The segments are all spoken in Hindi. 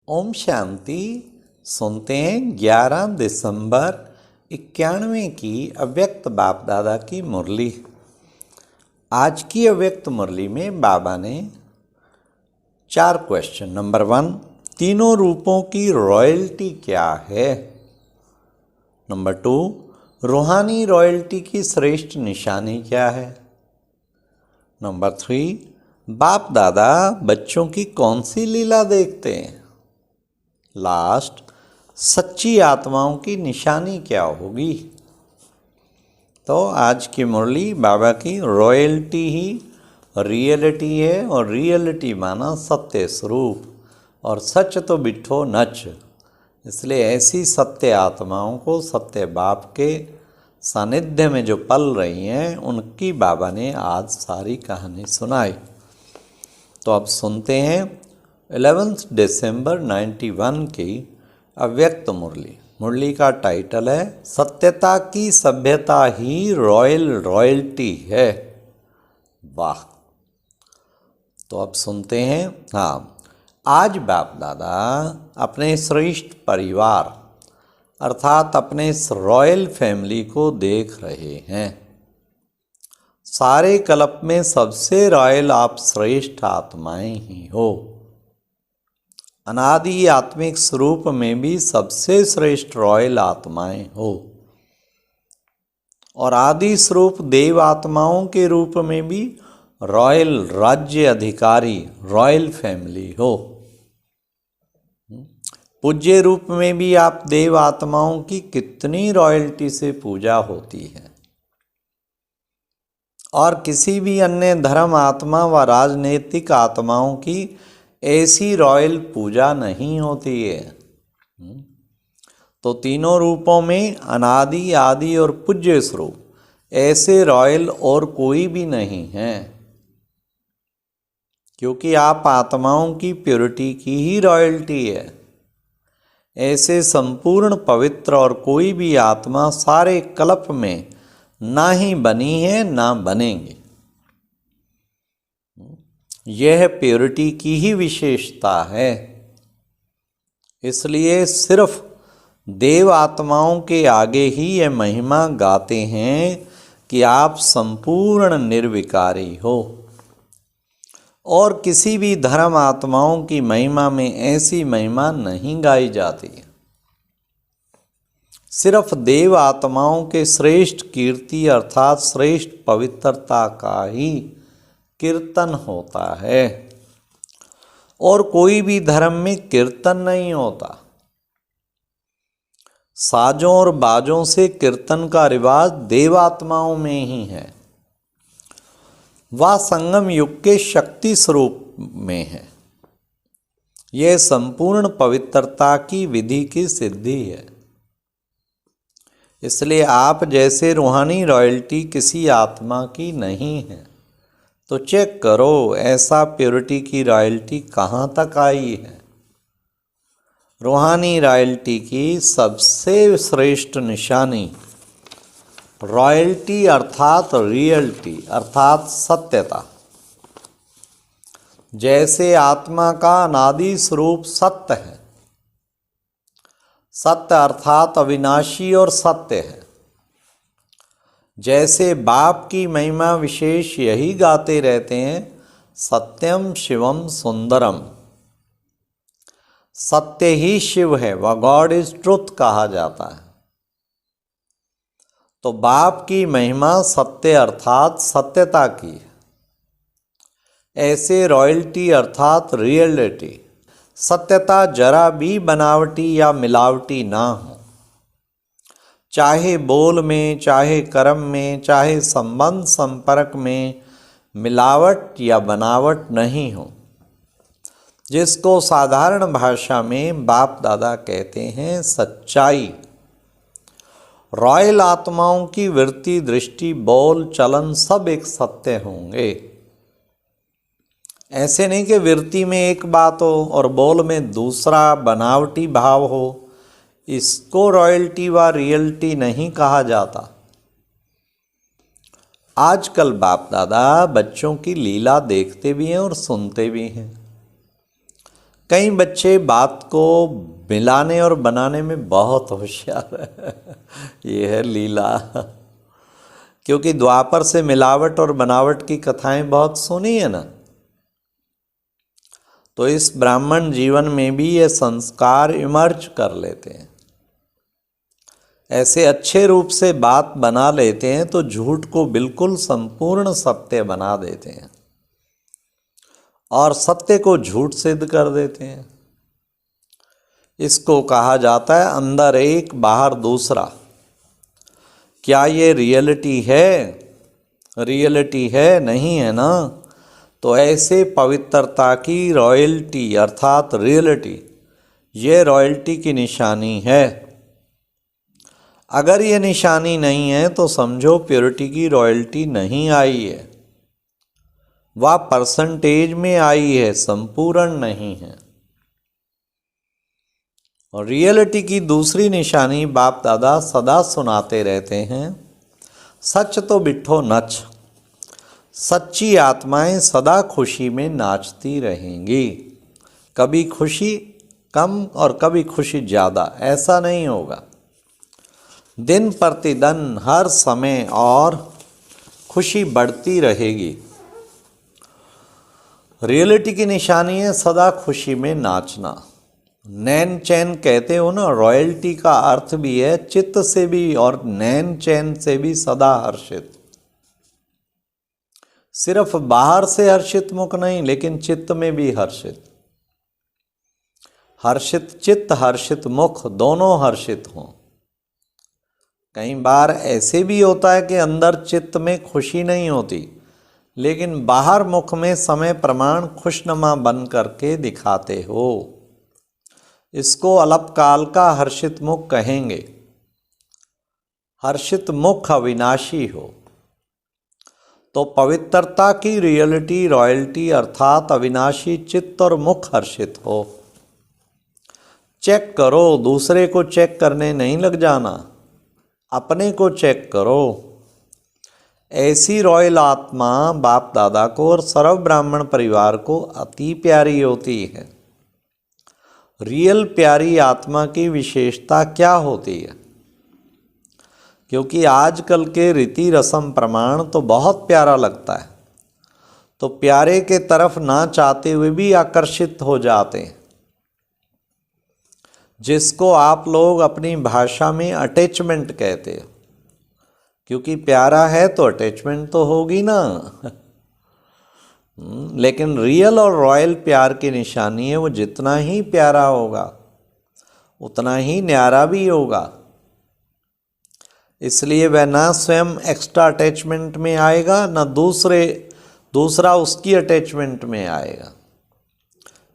ओम शांति। सुनते हैं 11 दिसंबर 91 की अव्यक्त बाप दादा की मुरली। आज की अव्यक्त मुरली में बाबा ने 4 क्वेश्चन। नंबर 1, तीनों रूपों की रॉयल्टी क्या है। नंबर 2, रूहानी रॉयल्टी की श्रेष्ठ निशानी क्या है। नंबर 3, बाप दादा बच्चों की कौन सी लीला देखते हैं। लास्ट, सच्ची आत्माओं की निशानी क्या होगी। तो आज की मुरली बाबा की रॉयल्टी ही रियलिटी है, और रियलिटी माना सत्य स्वरूप, और सच तो बिठो नच। इसलिए ऐसी सत्य आत्माओं को सत्य बाप के सानिध्य में जो पल रही हैं, उनकी बाबा ने आज सारी कहानी सुनाई। तो अब सुनते हैं 11 दिसंबर 91 की अव्यक्त मुरली। मुरली का टाइटल है सत्यता की सभ्यता ही रॉयल्टी है। वाह। तो अब सुनते हैं। हाँ, आज बाप दादा अपने श्रेष्ठ परिवार अर्थात अपने इस रॉयल फैमिली को देख रहे हैं। सारे कल्प में सबसे रॉयल आप श्रेष्ठ आत्माएं ही हो। अनादि आत्मिक स्वरूप में भी सबसे श्रेष्ठ रॉयल आत्माएं हो, और आदि स्वरूप देव आत्माओं के रूप में भी रॉयल राज्य अधिकारी रॉयल फैमिली हो। पूज्य रूप में भी आप देव आत्माओं की कितनी रॉयल्टी से पूजा होती है, और किसी भी अन्य धर्म आत्मा व राजनीतिक आत्माओं की ऐसी रॉयल पूजा नहीं होती है। तो तीनों रूपों में अनादि आदि और पूज्य स्वरूप ऐसे रॉयल और कोई भी नहीं है, क्योंकि आप आत्माओं की प्योरिटी की ही रॉयल्टी है। ऐसे संपूर्ण पवित्र और कोई भी आत्मा सारे कल्प में ना ही बनी है ना बनेंगे। यह प्योरिटी की ही विशेषता है। इसलिए सिर्फ देव आत्माओं के आगे ही यह महिमा गाते हैं कि आप संपूर्ण निर्विकारी हो, और किसी भी धर्म आत्माओं की महिमा में ऐसी महिमा नहीं गाई जाती। सिर्फ देव आत्माओं के श्रेष्ठ कीर्ति अर्थात श्रेष्ठ पवित्रता का ही कीर्तन होता है, और कोई भी धर्म में कीर्तन नहीं होता। साजों और बाजों से कीर्तन का रिवाज देवात्माओं में ही है। वह संगम युग के शक्ति स्वरूप में है। यह संपूर्ण पवित्रता की विधि की सिद्धि है। इसलिए आप जैसे रूहानी रॉयल्टी किसी आत्मा की नहीं है। तो चेक करो ऐसा प्योरिटी की रॉयल्टी कहाँ तक आई है। रूहानी रॉयल्टी की सबसे श्रेष्ठ निशानी रॉयल्टी अर्थात रियलिटी अर्थात सत्यता। जैसे आत्मा का अनादि स्वरूप सत्य है, सत्य अर्थात अविनाशी और सत्य है। जैसे बाप की महिमा विशेष यही गाते रहते हैं, सत्यम शिवम सुंदरम। सत्य ही शिव है, वह गॉड इज ट्रुथ कहा जाता है। तो बाप की महिमा सत्य अर्थात सत्यता की है। ऐसे रॉयल्टी अर्थात रियलिटी सत्यता जरा भी बनावटी या मिलावटी ना हो। चाहे बोल में, चाहे कर्म में, चाहे संबंध संपर्क में मिलावट या बनावट नहीं हो, जिसको साधारण भाषा में बाप दादा कहते हैं सच्चाई। रॉयल आत्माओं की वृत्ति, दृष्टि, बोल, चलन सब एक सत्य होंगे। ऐसे नहीं कि वृत्ति में एक बात हो और बोल में दूसरा बनावटी भाव हो। इसको रॉयल्टी व रियलिटी नहीं कहा जाता। आजकल बाप दादा बच्चों की लीला देखते भी हैं और सुनते भी हैं। कई बच्चे बात को मिलाने और बनाने में बहुत होशियार है। ये है लीला। क्योंकि द्वापर से मिलावट और बनावट की कथाएं बहुत सुनी है ना, तो इस ब्राह्मण जीवन में भी ये संस्कार इमर्ज कर लेते हैं। ऐसे अच्छे रूप से बात बना लेते हैं तो झूठ को बिल्कुल संपूर्ण सत्य बना देते हैं और सत्य को झूठ सिद्ध कर देते हैं। इसको कहा जाता है अंदर एक बाहर दूसरा। क्या ये रियलिटी है? रियलिटी है? नहीं है ना। तो ऐसे पवित्रता की रॉयल्टी अर्थात रियलिटी, ये रॉयल्टी की निशानी है। अगर ये निशानी नहीं है तो समझो प्योरिटी की रॉयल्टी नहीं आई है, वह परसेंटेज में आई है, संपूर्ण नहीं है। और रियलिटी की दूसरी निशानी बाप दादा सदा सुनाते रहते हैं, सच तो बिट्ठो नच। सच्ची आत्माएं सदा खुशी में नाचती रहेंगी। कभी खुशी कम और कभी खुशी ज़्यादा, ऐसा नहीं होगा। दिन प्रतिदिन हर समय और खुशी बढ़ती रहेगी। रियलिटी की निशानी है सदा खुशी में नाचना। नैन चैन कहते हो ना, रॉयल्टी का अर्थ भी है चित्त से भी और नैन चैन से भी सदा हर्षित। सिर्फ बाहर से हर्षित मुख नहीं, लेकिन चित्त में भी हर्षित। हर्षित चित्त हर्षित मुख दोनों हर्षित हों। कई बार ऐसे भी होता है कि अंदर चित्त में खुशी नहीं होती, लेकिन बाहर मुख में समय प्रमाण खुशनुमा बन करके दिखाते हो। इसको अल्पकाल का हर्षित मुख कहेंगे। हर्षित मुख अविनाशी हो। तो पवित्रता की रियलिटी रॉयल्टी अर्थात अविनाशी चित्त और मुख हर्षित हो। चेक करो, दूसरे को चेक करने नहीं लग जाना, अपने को चेक करो। ऐसी रॉयल आत्मा बाप दादा को और सर्व ब्राह्मण परिवार को अति प्यारी होती है। रियल प्यारी आत्मा की विशेषता क्या होती है? क्योंकि आजकल के रीति रस्म प्रमाण तो बहुत प्यारा लगता है, तो प्यारे के तरफ ना चाहते हुए भी आकर्षित हो जाते हैं, जिसको आप लोग अपनी भाषा में अटैचमेंट कहते हैं। क्योंकि प्यारा है तो अटैचमेंट तो होगी ना। लेकिन रियल और रॉयल प्यार की निशानी है वो जितना ही प्यारा होगा उतना ही न्यारा भी होगा। इसलिए वह ना स्वयं एक्स्ट्रा अटैचमेंट में आएगा, ना दूसरा उसकी अटैचमेंट में आएगा।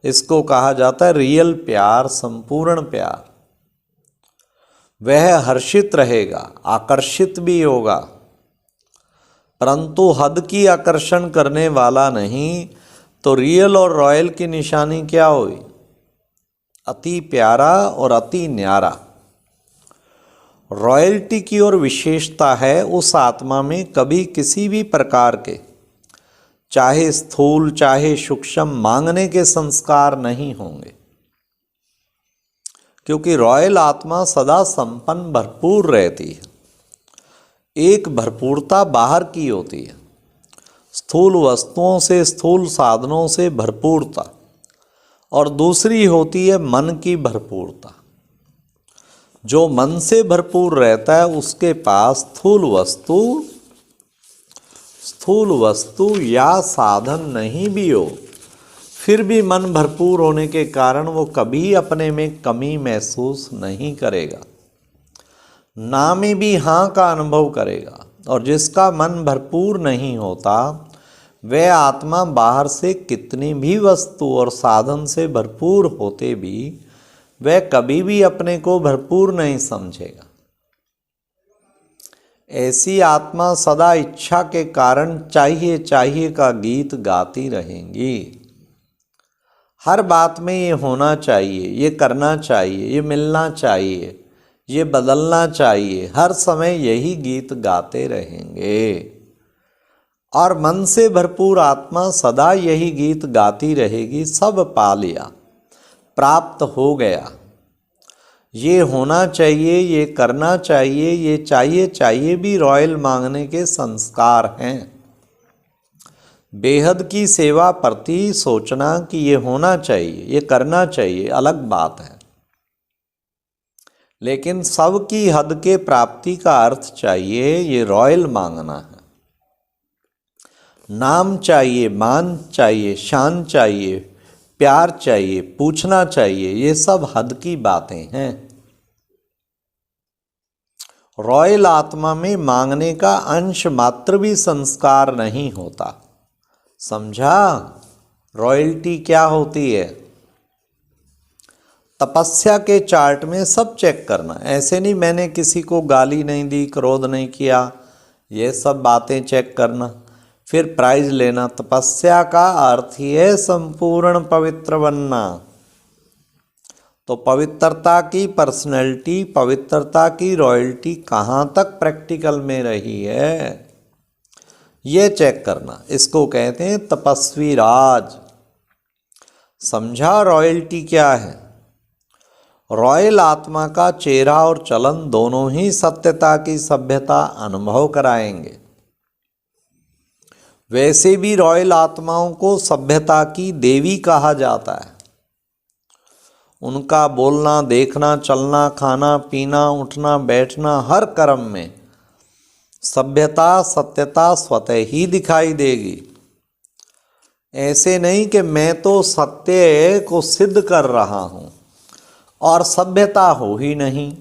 इसको कहा जाता है रियल प्यार, संपूर्ण प्यार। वह हर्षित रहेगा, आकर्षित भी होगा, परंतु हद की आकर्षण करने वाला नहीं। तो रियल और रॉयल की निशानी क्या हुई? अति प्यारा और अति न्यारा। रॉयल्टी की ओर विशेषता है उस आत्मा में कभी किसी भी प्रकार के, चाहे स्थूल चाहे सूक्ष्म, मांगने के संस्कार नहीं होंगे। क्योंकि रॉयल आत्मा सदा संपन्न भरपूर रहती है। एक भरपूरता बाहर की होती है, स्थूल वस्तुओं से स्थूल साधनों से भरपूरता, और दूसरी होती है मन की भरपूरता। जो मन से भरपूर रहता है उसके पास स्थूल वस्तु या साधन नहीं भी हो, फिर भी मन भरपूर होने के कारण वो कभी अपने में कमी महसूस नहीं करेगा, ना में भी हाँ का अनुभव करेगा। और जिसका मन भरपूर नहीं होता वह आत्मा बाहर से कितनी भी वस्तु और साधन से भरपूर होते भी वह कभी भी अपने को भरपूर नहीं समझेगा। ऐसी आत्मा सदा इच्छा के कारण चाहिए चाहिए का गीत गाती रहेंगी। हर बात में ये होना चाहिए, ये करना चाहिए, ये मिलना चाहिए, ये बदलना चाहिए, हर समय यही गीत गाते रहेंगे। और मन से भरपूर आत्मा सदा यही गीत गाती रहेगी, सब पा लिया, प्राप्त हो गया, ये होना चाहिए, ये करना चाहिए, ये चाहिए भी रॉयल मांगने के संस्कार हैं। बेहद की सेवा प्रति सोचना कि ये होना चाहिए, ये करना चाहिए, अलग बात है। लेकिन सब की हद के प्राप्ति का अर्थ चाहिए, ये रॉयल मांगना है। नाम चाहिए, मान चाहिए, शान चाहिए, प्यार चाहिए, पूछना चाहिए, ये सब हद की बातें हैं। रॉयल आत्मा में मांगने का अंश मात्र भी संस्कार नहीं होता। समझा? रॉयल्टी क्या होती है? तपस्या के चार्ट में सब चेक करना। ऐसे नहीं मैंने किसी को गाली नहीं दी, क्रोध नहीं किया, ये सब बातें चेक करना, फिर प्राइज लेना। तपस्या का अर्थ ही है संपूर्ण पवित्र बनना। तो पवित्रता की पर्सनैलिटी, पवित्रता की रॉयल्टी कहाँ तक प्रैक्टिकल में रही है, ये चेक करना। इसको कहते हैं तपस्वी राज। समझा रॉयल्टी क्या है? रॉयल आत्मा का चेहरा और चलन दोनों ही सत्यता की सभ्यता अनुभव कराएंगे। वैसे भी रॉयल आत्माओं को सभ्यता की देवी कहा जाता है। उनका बोलना, देखना, चलना, खाना पीना, उठना बैठना, हर कर्म में सभ्यता, सत्यता स्वतः ही दिखाई देगी। ऐसे नहीं कि मैं तो सत्य को सिद्ध कर रहा हूं और सभ्यता हो ही नहीं।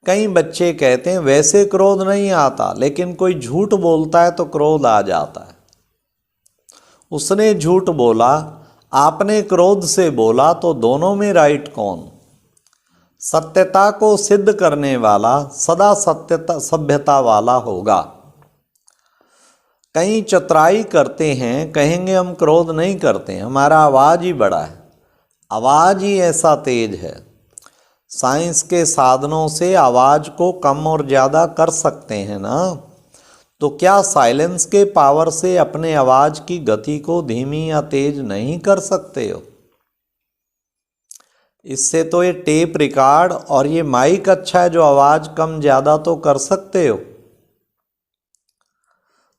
कई बच्चे कहते हैं वैसे क्रोध नहीं आता, लेकिन कोई झूठ बोलता है तो क्रोध आ जाता है। उसने झूठ बोला, आपने क्रोध से बोला, तो दोनों में राइट कौन? सत्यता को सिद्ध करने वाला सदा सत्यता सभ्यता वाला होगा। कई चतुराई करते हैं, कहेंगे हम क्रोध नहीं करते, हमारा आवाज ही बड़ा है, आवाज ही ऐसा तेज है। साइंस के साधनों से आवाज को कम और ज़्यादा कर सकते हैं ना, तो क्या साइलेंस के पावर से अपने आवाज की गति को धीमी या तेज नहीं कर सकते हो? इससे तो ये टेप रिकॉर्ड और ये माइक अच्छा है जो आवाज कम ज़्यादा तो कर सकते हो।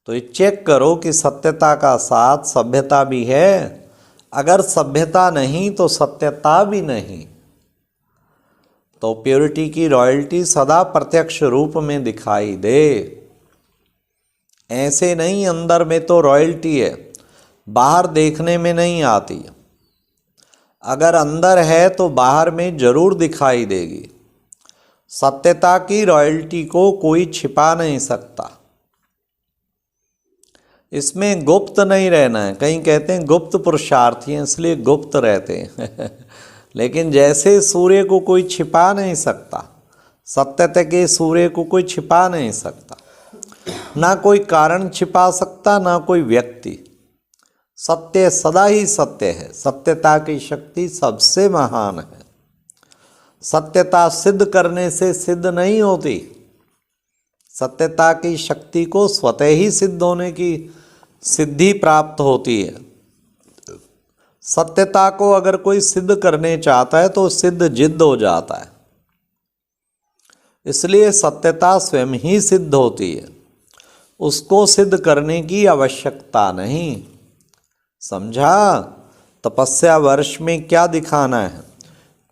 तो ये चेक करो कि सत्यता का साथ सभ्यता भी है। अगर सभ्यता नहीं तो सत्यता भी नहीं। तो प्योरिटी की रॉयल्टी सदा प्रत्यक्ष रूप में दिखाई दे। ऐसे नहीं अंदर में तो रॉयल्टी है, बाहर देखने में नहीं आती। अगर अंदर है तो बाहर में जरूर दिखाई देगी। सत्यता की रॉयल्टी को कोई छिपा नहीं सकता। इसमें गुप्त नहीं रहना है। कहीं कहते हैं गुप्त पुरुषार्थी हैं इसलिए गुप्त रहते हैं लेकिन जैसे सूर्य को कोई छिपा नहीं सकता, सत्यता के सूर्य को कोई छिपा नहीं सकता, ना कोई कारण छिपा सकता, ना कोई व्यक्ति। सत्य सदा ही सत्य है। सत्यता की शक्ति सबसे महान है। सत्यता सिद्ध करने से सिद्ध नहीं होती। सत्यता की शक्ति को स्वतः ही सिद्ध होने की सिद्धि प्राप्त होती है। सत्यता को अगर कोई सिद्ध करने चाहता है तो सिद्ध जिद्द हो जाता है। इसलिए सत्यता स्वयं ही सिद्ध होती है, उसको सिद्ध करने की आवश्यकता नहीं। समझा? तपस्या वर्ष में क्या दिखाना है?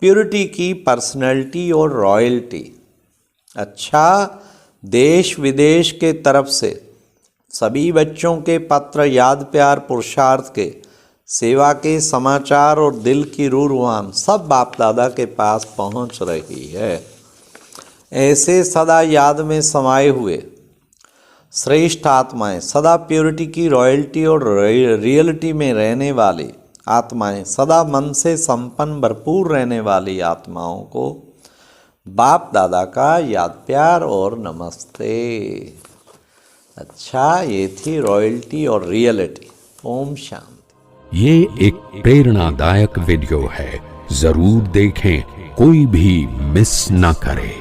प्योरिटी की पर्सनैलिटी और रॉयल्टी। अच्छा, देश विदेश के तरफ से सभी बच्चों के पत्र, याद, प्यार, पुरुषार्थ के, सेवा के समाचार और दिल की रूरवान सब बाप दादा के पास पहुंच रही है। ऐसे सदा याद में समाये हुए श्रेष्ठ आत्माएं, सदा प्योरिटी की रॉयल्टी और रियलिटी में रहने वाली आत्माएं, सदा मन से संपन्न भरपूर रहने वाली आत्माओं को बाप दादा का याद, प्यार और नमस्ते। अच्छा, ये थी रॉयल्टी और रियलिटी। ओम शांति। ये एक प्रेरणादायक वीडियो है, जरूर देखें, कोई भी मिस ना करे।